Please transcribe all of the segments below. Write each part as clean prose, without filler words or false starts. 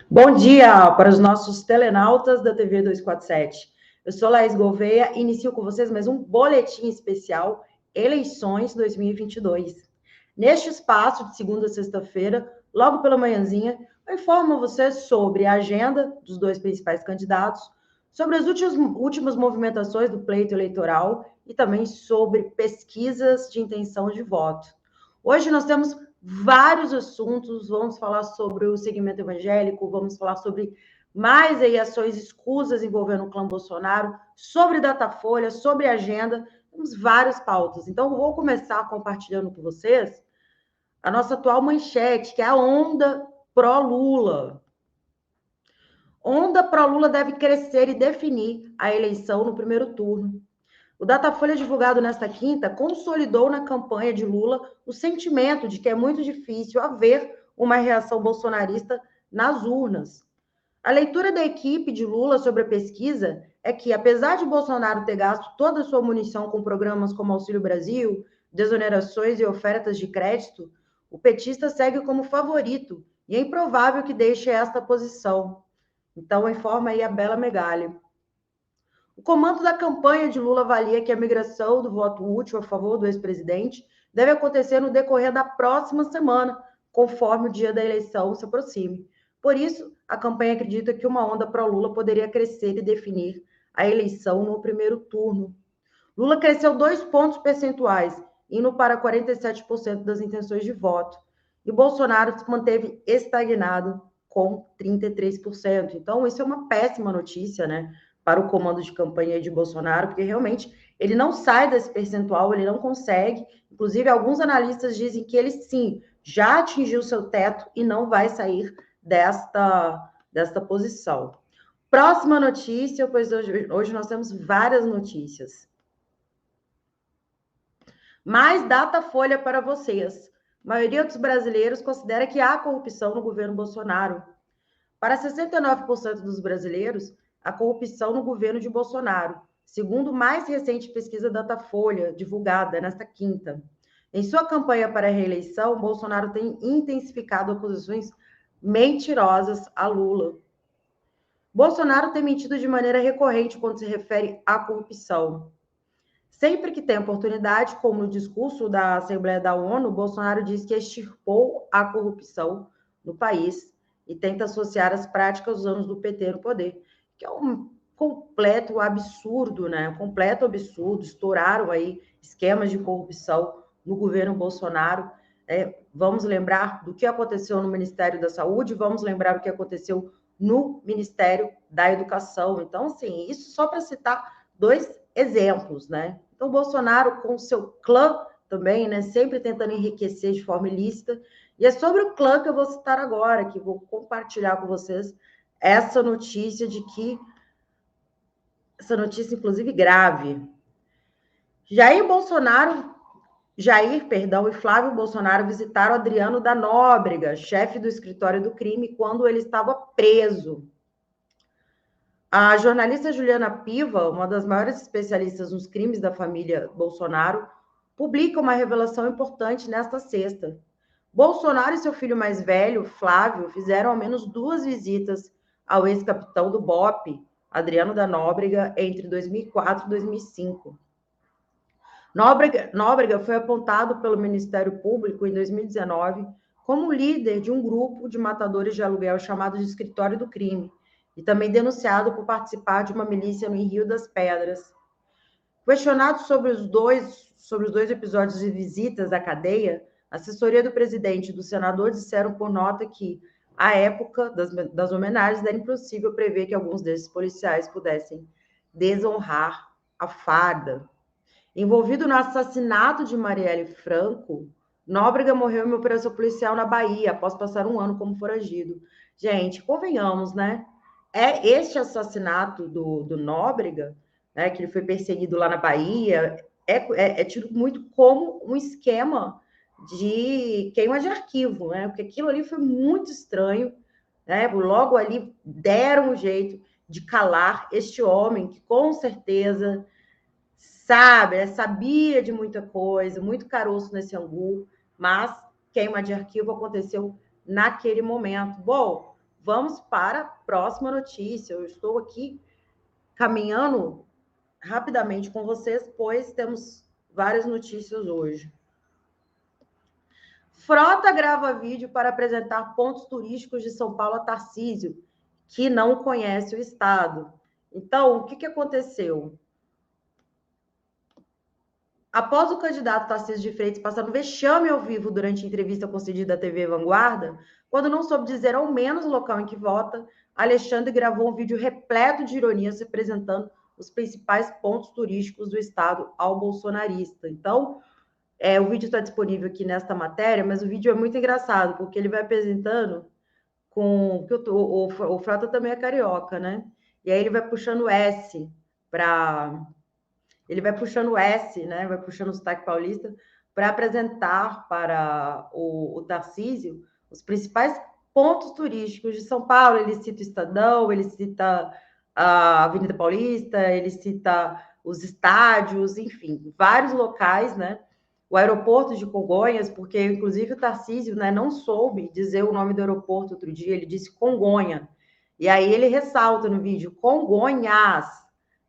Bom dia para os nossos telenautas da TV 247. Eu sou Laís Gouveia e inicio com vocês mais um boletim especial Eleições 2022. Neste espaço, de segunda a sexta-feira, logo pela manhãzinha, eu informo vocês sobre a agenda dos dois principais candidatos, sobre as últimas movimentações do pleito eleitoral e também sobre pesquisas de intenção de voto. Hoje nós temos vários assuntos, vamos falar sobre o segmento evangélico, vamos falar sobre mais aí ações escusas envolvendo o clã Bolsonaro, sobre Datafolha, sobre agenda, temos várias pautas. Então, eu vou começar compartilhando com vocês a nossa atual manchete, que é a onda pró-Lula. Onda pró-Lula deve crescer e definir a eleição no primeiro turno. O Datafolha, divulgado nesta quinta, consolidou na campanha de Lula o sentimento de que é muito difícil haver uma reação bolsonarista nas urnas. A leitura da equipe de Lula sobre a pesquisa é que, apesar de Bolsonaro ter gasto toda a sua munição com programas como Auxílio Brasil, desonerações e ofertas de crédito, o petista segue como favorito e é improvável que deixe esta posição. Então, informa aí a Bela Megali. O comando da campanha de Lula avalia que a migração do voto útil a favor do ex-presidente deve acontecer no decorrer da próxima semana, conforme o dia da eleição se aproxime. Por isso, a campanha acredita que uma onda pró-Lula poderia crescer e definir a eleição no primeiro turno. Lula cresceu 2 pontos percentuais, indo para 47% das intenções de voto. E Bolsonaro se manteve estagnado com 33%. Então, isso é uma péssima notícia, né? Para o comando de campanha de Bolsonaro, porque realmente ele não sai desse percentual, ele não consegue. Inclusive, alguns analistas dizem que ele sim já atingiu seu teto e não vai sair desta posição. Próxima notícia, pois hoje nós temos várias notícias. Mais Datafolha para vocês. A maioria dos brasileiros considera que há corrupção no governo Bolsonaro. Para 69% dos brasileiros, a corrupção no governo de Bolsonaro, segundo a mais recente pesquisa Datafolha, divulgada nesta quinta. Em sua campanha para a reeleição, Bolsonaro tem intensificado acusações mentirosas a Lula. Bolsonaro tem mentido de maneira recorrente quando se refere à corrupção. Sempre que tem oportunidade, como no discurso da Assembleia da ONU, Bolsonaro diz que extirpou a corrupção no país e tenta associar as práticas dos anos do PT no poder, que é um completo absurdo, né? Um completo absurdo. Estouraram aí esquemas de corrupção no governo Bolsonaro. Vamos lembrar do que aconteceu no Ministério da Saúde, vamos lembrar o que aconteceu no Ministério da Educação. Então, assim, isso só para citar 2 exemplos, né? Então, Bolsonaro, com o seu clã também, né, sempre tentando enriquecer de forma ilícita. E é sobre o clã que eu vou citar agora, que vou compartilhar com vocês essa notícia essa notícia, inclusive, grave. Jair e Flávio Bolsonaro visitaram Adriano da Nóbrega, chefe do escritório do crime, quando ele estava preso. A jornalista Juliana Piva, uma das maiores especialistas nos crimes da família Bolsonaro, publica uma revelação importante nesta sexta. Bolsonaro e seu filho mais velho, Flávio, fizeram ao menos 2 visitas ao ex-capitão do BOPE, Adriano da Nóbrega, entre 2004 e 2005. Nóbrega foi apontado pelo Ministério Público em 2019 como líder de um grupo de matadores de aluguel chamado de Escritório do Crime, e também denunciado por participar de uma milícia no Rio das Pedras. Questionado sobre os dois episódios de visitas à cadeia, a assessoria do presidente e do senador disseram por nota que, à época das homenagens, era impossível prever que alguns desses policiais pudessem desonrar a farda. Envolvido no assassinato de Marielle Franco, Nóbrega morreu em uma operação policial na Bahia, após passar 1 ano como foragido. Gente, convenhamos, né? Este assassinato do Nóbrega, né, que ele foi perseguido lá na Bahia, é tido muito como um esquema de queima de arquivo, né? Porque aquilo ali foi muito estranho, né? Logo ali deram um jeito de calar este homem que com certeza sabia de muita coisa, muito caroço nesse angu, mas queima de arquivo aconteceu naquele momento. Bom, vamos para a próxima notícia. Eu estou aqui caminhando rapidamente com vocês, pois temos várias notícias hoje. Frota grava vídeo para apresentar pontos turísticos de São Paulo a Tarcísio, que não conhece o estado. Então, o que aconteceu? Após o candidato Tarcísio de Freitas passar no vexame ao vivo durante a entrevista concedida à TV Vanguarda, quando não soube dizer ao menos o local em que vota, Alexandre gravou um vídeo repleto de ironias representando os principais pontos turísticos do estado ao bolsonarista. Então, o vídeo está disponível aqui nesta matéria, mas o vídeo é muito engraçado, porque ele vai apresentando com... O Frota também é carioca, né? E aí ele vai puxando S para... Ele vai puxando o S, né? Vai puxando o sotaque paulista para apresentar para o Tarcísio os principais pontos turísticos de São Paulo. Ele cita o Estadão, ele cita a Avenida Paulista, ele cita os estádios, enfim, vários locais, né? O aeroporto de Congonhas, porque inclusive o Tarcísio, né, não soube dizer o nome do aeroporto outro dia, ele disse Congonha. E aí ele ressalta no vídeo Congonhas.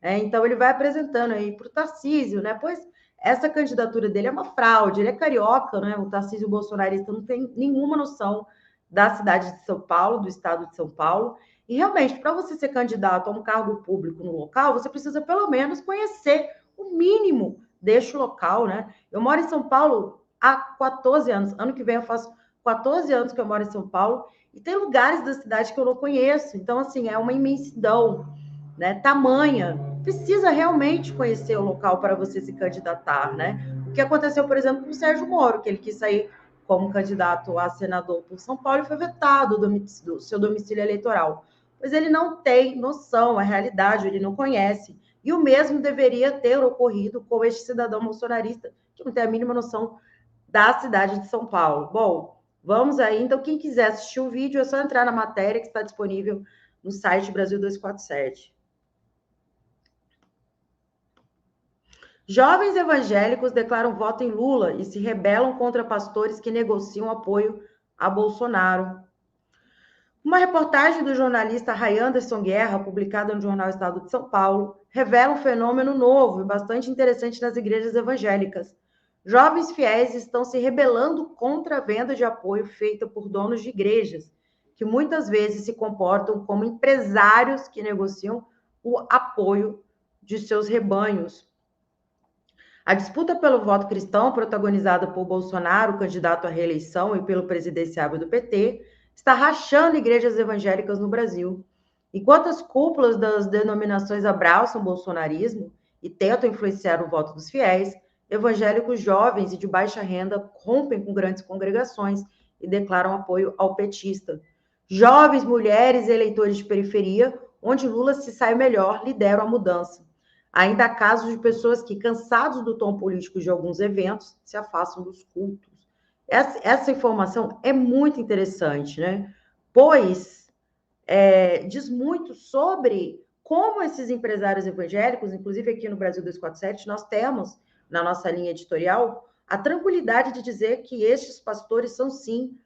Então ele vai apresentando aí para o Tarcísio, né? Pois essa candidatura dele é uma fraude, ele é carioca, né? O Tarcísio bolsonarista não tem nenhuma noção da cidade de São Paulo, do estado de São Paulo. E realmente, para você ser candidato a um cargo público no local, você precisa pelo menos conhecer o mínimo deste local, né? Eu moro em São Paulo há 14 anos. Ano que vem eu faço 14 anos que eu moro em São Paulo e tem lugares da cidade que eu não conheço. Então, assim, é uma imensidão, né? Tamanha. Precisa realmente conhecer o local para você se candidatar, né? O que aconteceu, por exemplo, com o Sérgio Moro, que ele quis sair como candidato a senador por São Paulo e foi vetado do seu domicílio eleitoral. Pois ele não tem noção, a realidade, ele não conhece. E o mesmo deveria ter ocorrido com este cidadão bolsonarista, que não tem a mínima noção da cidade de São Paulo. Bom, vamos aí. Então, quem quiser assistir o vídeo, é só entrar na matéria que está disponível no site Brasil 247. Jovens evangélicos declaram voto em Lula e se rebelam contra pastores que negociam apoio a Bolsonaro. Uma reportagem do jornalista Ray Anderson Guerra, publicada no jornal Estado de São Paulo, revela um fenômeno novo e bastante interessante nas igrejas evangélicas. Jovens fiéis estão se rebelando contra a venda de apoio feita por donos de igrejas, que muitas vezes se comportam como empresários que negociam o apoio de seus rebanhos. A disputa pelo voto cristão, protagonizada por Bolsonaro, candidato à reeleição, e pelo presidenciável do PT, está rachando igrejas evangélicas no Brasil. Enquanto as cúpulas das denominações abraçam o bolsonarismo e tentam influenciar o voto dos fiéis, evangélicos jovens e de baixa renda rompem com grandes congregações e declaram apoio ao petista. Jovens, mulheres e eleitores de periferia, onde Lula se sai melhor, lideram a mudança. Ainda há casos de pessoas que, cansados do tom político de alguns eventos, se afastam dos cultos. Essa informação é muito interessante, né? Pois diz muito sobre como esses empresários evangélicos, inclusive aqui no Brasil 247, nós temos, na nossa linha editorial, a tranquilidade de dizer que estes pastores são, sim,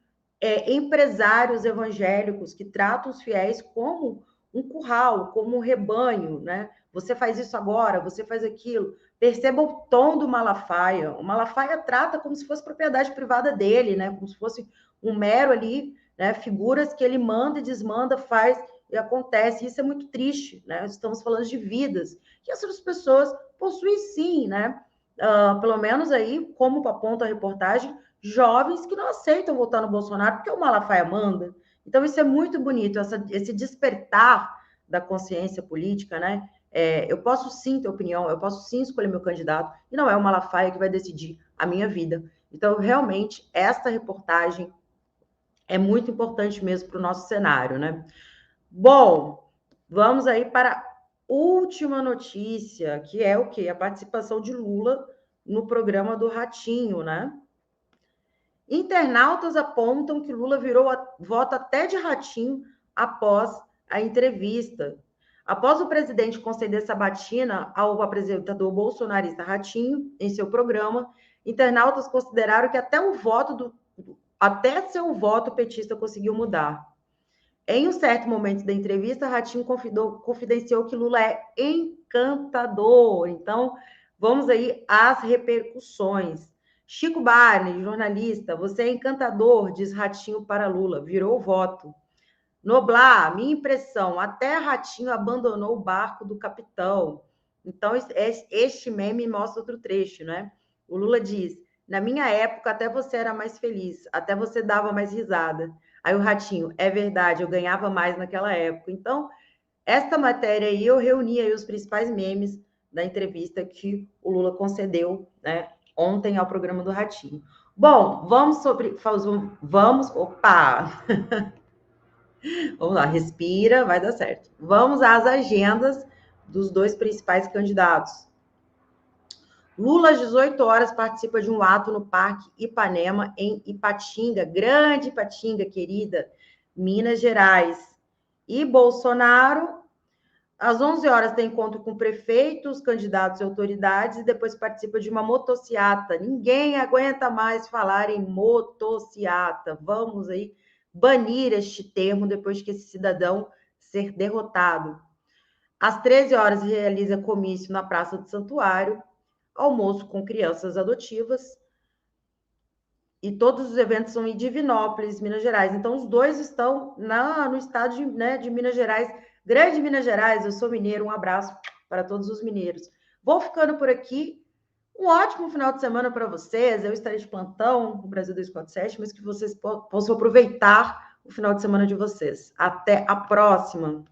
empresários evangélicos que tratam os fiéis como um curral, como um rebanho, né? Você faz isso agora, você faz aquilo. Perceba o tom do Malafaia. O Malafaia trata como se fosse propriedade privada dele, né? Como se fosse um mero ali, né? Figuras que ele manda e desmanda, faz e acontece. Isso é muito triste, né? Estamos falando de vidas que essas pessoas possuem, sim, né? Pelo menos aí, como aponta a reportagem, jovens que não aceitam votar no Bolsonaro porque o Malafaia manda. Então, isso é muito bonito, esse despertar da consciência política, né? Eu posso sim ter opinião, eu posso sim escolher meu candidato, e não é o Malafaia que vai decidir a minha vida. Então, realmente, esta reportagem é muito importante mesmo para o nosso cenário, né? Bom, vamos aí para a última notícia, que é o quê? A participação de Lula no programa do Ratinho, né? Internautas apontam que Lula virou voto até de Ratinho após a entrevista. Após o presidente conceder sabatina ao apresentador bolsonarista Ratinho em seu programa, internautas consideraram que até seu voto petista conseguiu mudar. Em um certo momento da entrevista, Ratinho confidenciou que Lula é encantador. Então, vamos aí às repercussões. Chico Barney, jornalista, você é encantador, diz Ratinho para Lula, virou voto. Noblar, minha impressão, até Ratinho abandonou o barco do capitão. Então, este meme mostra outro trecho, né? O Lula diz, na minha época até você era mais feliz, até você dava mais risada. Aí o Ratinho, é verdade, eu ganhava mais naquela época. Então, esta matéria aí, eu reuni aí os principais memes da entrevista que o Lula concedeu, né, ontem ao programa do Ratinho. Bom, opa! Vamos lá, respira, vai dar certo. Vamos às agendas dos dois principais candidatos. Lula, às 18 horas, participa de um ato no Parque Ipanema, em Ipatinga, grande Ipatinga, querida, Minas Gerais. E Bolsonaro, às 11 horas, tem encontro com prefeitos, candidatos e autoridades, e depois participa de uma motociata. Ninguém aguenta mais falar em motociata. Vamos aí banir este termo depois que esse cidadão ser derrotado. Às 13 horas, realiza comício na Praça do Santuário, almoço com crianças adotivas, e todos os eventos são em Divinópolis, Minas Gerais. Então, os dois estão no estado de Minas Gerais. Grande Minas Gerais, eu sou mineiro, um abraço para todos os mineiros. Vou ficando por aqui. Um ótimo final de semana para vocês. Eu estarei de plantão no Brasil 247, mas que vocês possam aproveitar o final de semana de vocês. Até a próxima!